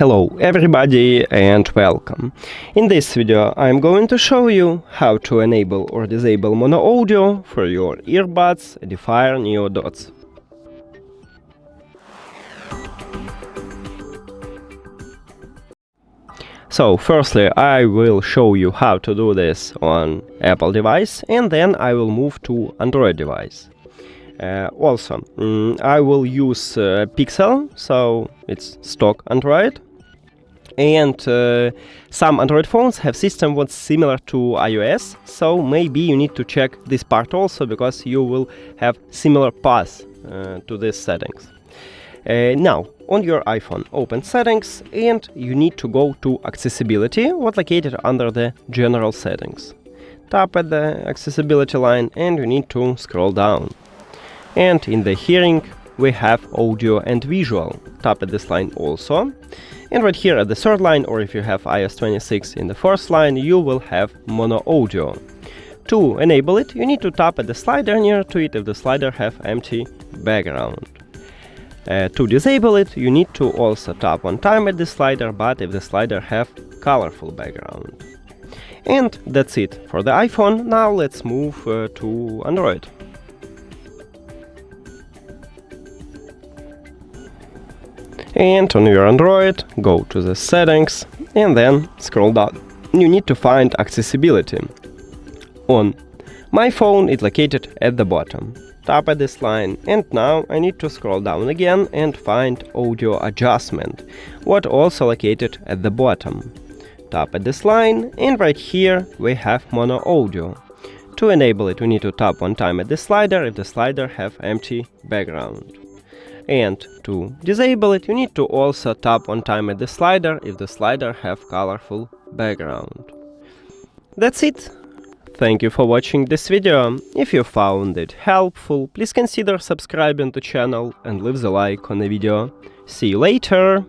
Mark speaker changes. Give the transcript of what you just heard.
Speaker 1: Hello everybody and welcome. In this video I'm going to show you how to enable or disable mono audio for your earbuds EDIFIER NeoDots. So firstly I will show you how to do this on Apple device, and then I will move to Android device. Also, I will use Pixel, so it's stock Android. And some Android phones have system what's similar to iOS, so maybe you need to check this part also, because you will have similar path to these settings. Now, on your iPhone, open Settings, and you need to go to Accessibility, what's located under the General Settings. Tap at the Accessibility line and you need to scroll down. And in the Hearing, we have Audio and Visual. Tap at this line also. And right here at the third line, or if you have iOS 26 in the fourth line, you will have Mono Audio. To enable it, you need to tap at the slider near to it if the slider have empty background. To disable it, you need to also tap one time at the slider, but if the slider have colorful background. And that's it for the iPhone. Now let's move to Android. And on your Android, go to the Settings and then scroll down. You need to find Accessibility. On my phone, it's located at the bottom. Tap at this line, and now I need to scroll down again and find Audio Adjustment, what also located at the bottom. Tap at this line, and right here we have Mono Audio. To enable it, we need to tap one time at the slider if the slider have empty background. And to disable it, you need to also tap one time at the slider if the slider have colorful background. That's it. Thank you for watching this video. If you found it helpful, please consider subscribing to the channel and leave the like on the video. See you later!